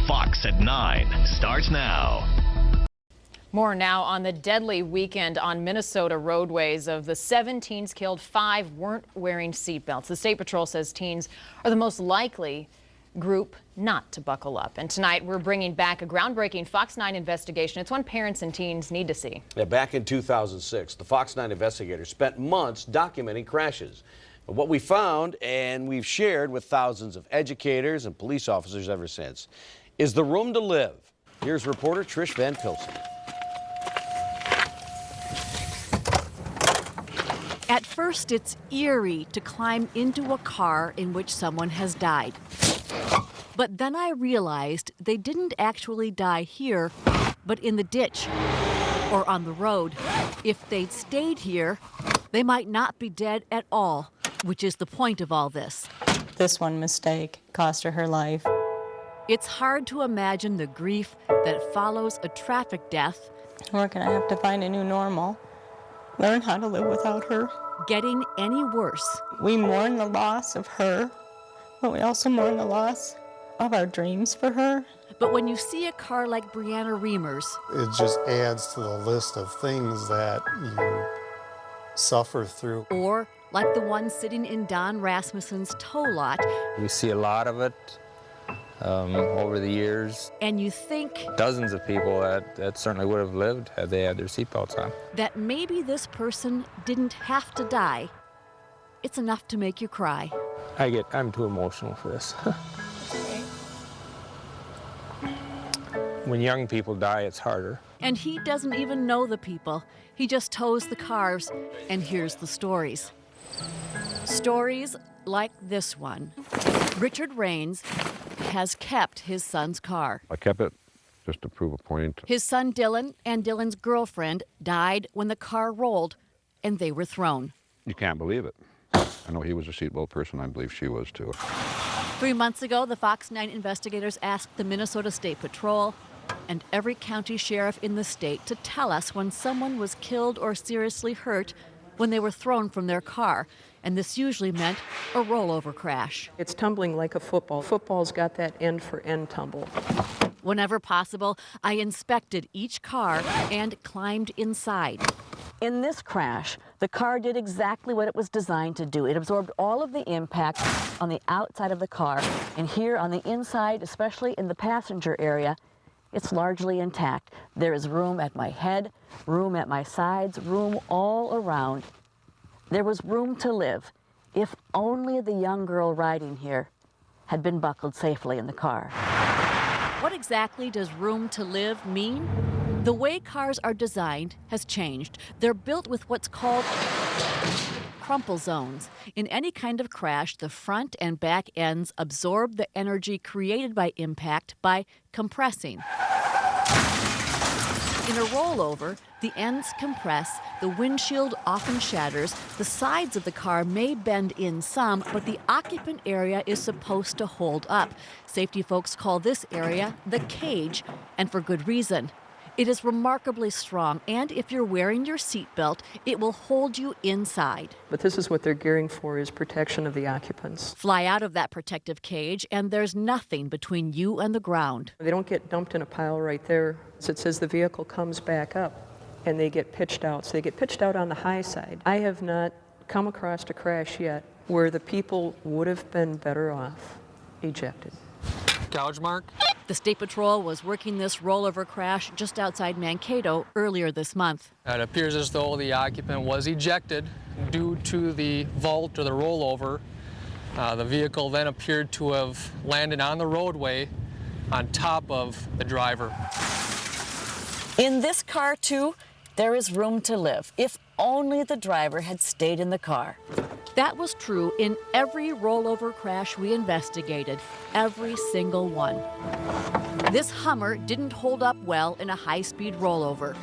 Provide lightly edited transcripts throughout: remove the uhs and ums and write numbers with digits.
Fox at 9 starts now. More now on the deadly weekend on Minnesota roadways. Of the 7 teens killed, 5 weren't wearing seatbelts. The State Patrol says teens are the most likely group not to buckle up. And tonight we're bringing back a groundbreaking Fox 9 investigation. It's one parents and teens need to see. Yeah, back in 2006, the Fox 9 investigators spent months documenting crashes. But what we found, and we've shared with thousands of educators and police officers ever since, is the room to live. Here's reporter Trish Van Pilsum. At first, it's eerie to climb into a car in which someone has died. But then I realized they didn't actually die here, but in the ditch or on the road. If they'd stayed here, they might not be dead at all, which is the point of all this. This one mistake cost her life. It's hard to imagine the grief that follows a traffic death. We're gonna have to find a new normal. Learn how to live without her. Getting any worse. We mourn the loss of her, but we also mourn the loss of our dreams for her. But when you see a car like Brianna Reamer's, it just adds to the list of things that you suffer through. Or like the one sitting in Don Rasmussen's tow lot. We see a lot of it over the years. And you think dozens of people that certainly would have lived had they had their seatbelts on. That maybe this person didn't have to die. It's enough to make you cry. I'm too emotional for this. When young people die, it's harder. And he doesn't even know the people. He just tows the cars and hears the stories. Stories like this one. Richard Raines has kept his son's car. I kept it just to prove a point. His son Dylan and Dylan's girlfriend died when the car rolled and they were thrown. You can't believe it. I know he was a seatbelt person. I believe she was too. 3 months ago, the Fox 9 investigators asked the Minnesota State Patrol and every county sheriff in the state to tell us when someone was killed or seriously hurt when they were thrown from their car. And this usually meant a rollover crash. It's tumbling like a football. Football's got that end-for-end tumble. Whenever possible, I inspected each car and climbed inside. In this crash, the car did exactly what it was designed to do. It absorbed all of the impact on the outside of the car. And here on the inside, especially in the passenger area, it's largely intact. There is room at my head, room at my sides, room all around. There was room to live, if only the young girl riding here had been buckled safely in the car. What exactly does room to live mean? The way cars are designed has changed. They're built with what's called crumple zones. In any kind of crash, the front and back ends absorb the energy created by impact by compressing. In a rollover, the ends compress, the windshield often shatters, the sides of the car may bend in some, but the occupant area is supposed to hold up. Safety folks call this area the cage, and for good reason. It is remarkably strong, and if you're wearing your seatbelt, it will hold you inside. But this is what they're gearing for, is protection of the occupants. Fly out of that protective cage, and there's nothing between you and the ground. They don't get dumped in a pile right there. So it says the vehicle comes back up, and they get pitched out. So they get pitched out on the high side. I have not come across a crash yet where the people would have been better off ejected. Gouge mark? The State Patrol was working this rollover crash just outside Mankato earlier this month. It appears as though the occupant was ejected due to the vault or the rollover. The vehicle then appeared to have landed on the roadway on top of the driver. In this car, too, there is room to live, if only the driver had stayed in the car. That was true in every rollover crash we investigated, every single one. This Hummer didn't hold up well in a high-speed rollover.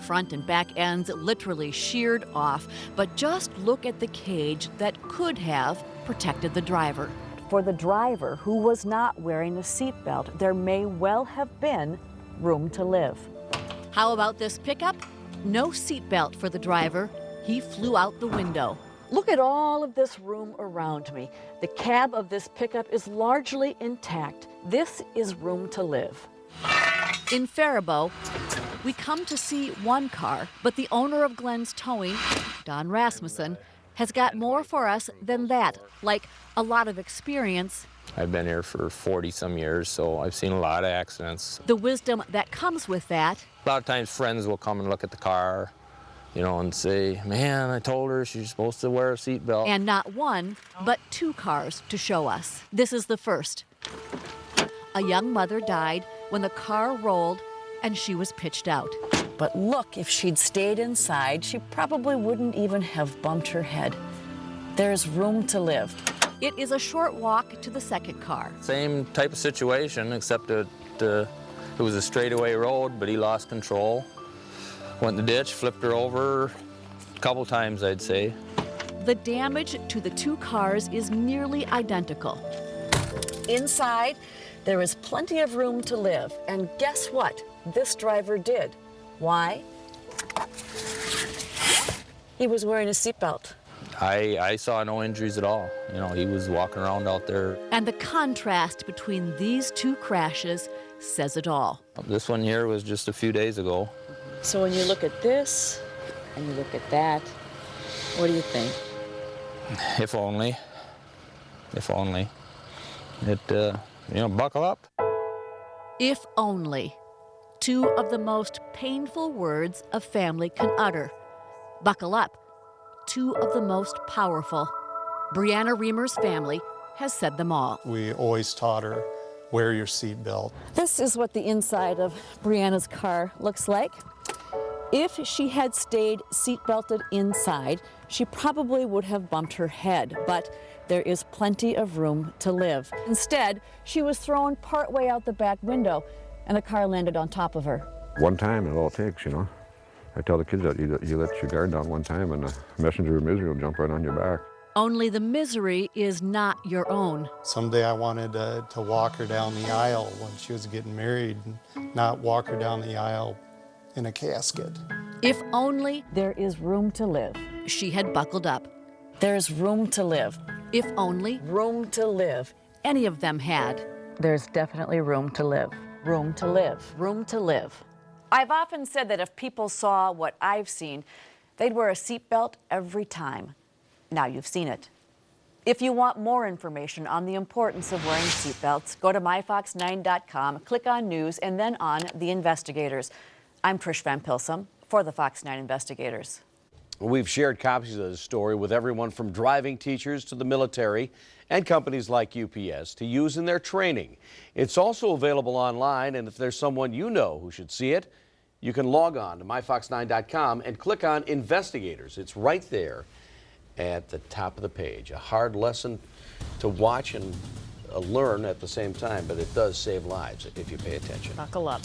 Front and back ends literally sheared off, but just look at the cage that could have protected the driver. For the driver who was not wearing a seatbelt, there may well have been room to live. How about this pickup? No seatbelt for the driver. He flew out the window. Look at all of this room around me. The cab of this pickup is largely intact. This is room to live. In Faribault, we come to see one car, but the owner of Glenn's Towing, Don Rasmussen, has got more for us than that, like a lot of experience. I've been here for 40-some years, so I've seen a lot of accidents. The wisdom that comes with that. A lot of times friends will come and look at the car, you know, and say, man, I told her she's supposed to wear a seatbelt. And not one, but two cars to show us. This is the first. A young mother died when the car rolled and she was pitched out. But look, if she'd stayed inside, she probably wouldn't even have bumped her head. There's room to live. It is a short walk to the second car. Same type of situation, except it was a straightaway road, but he lost control. Went in the ditch, flipped her over a couple times, I'd say. The damage to the two cars is nearly identical. Inside, there is plenty of room to live. And guess what? This driver did. Why? He was wearing a seatbelt. I saw no injuries at all. You know, he was walking around out there. And the contrast between these two crashes says it all. This one here was just a few days ago. So when you look at this and you look at that, what do you think? If only. If only. It, you know, buckle up. If only. Two of the most painful words a family can utter. Buckle up. Two of the most powerful. Brianna Reamer's family has said them all. We always taught her, wear your seatbelt. This is what the inside of Brianna's car looks like. If she had stayed seatbelted inside, she probably would have bumped her head, but there is plenty of room to live. Instead, she was thrown partway out the back window, and the car landed on top of her. One time is all it takes, you know. I tell the kids that you let your guard down one time and the messenger of misery will jump right on your back. Only the misery is not your own. Someday I wanted to walk her down the aisle when she was getting married, not walk her down the aisle in a casket. If only there is room to live. She had buckled up. There's room to live. If only room to live. Any of them had. There's definitely room to live. Room to live. Room to live. I've often said that if people saw what I've seen, they'd wear a seatbelt every time. Now you've seen it. If you want more information on the importance of wearing seatbelts, go to myfox9.com, click on News, and then on The Investigators. I'm Trish Van Pilsum for the Fox 9 Investigators. We've shared copies of this story with everyone from driving teachers to the military and companies like UPS to use in their training. It's also available online, and if there's someone you know who should see it, you can log on to myfox9.com and click on Investigators. It's right there at the top of the page. A hard lesson to watch and learn at the same time, but it does save lives if you pay attention. Buckle up.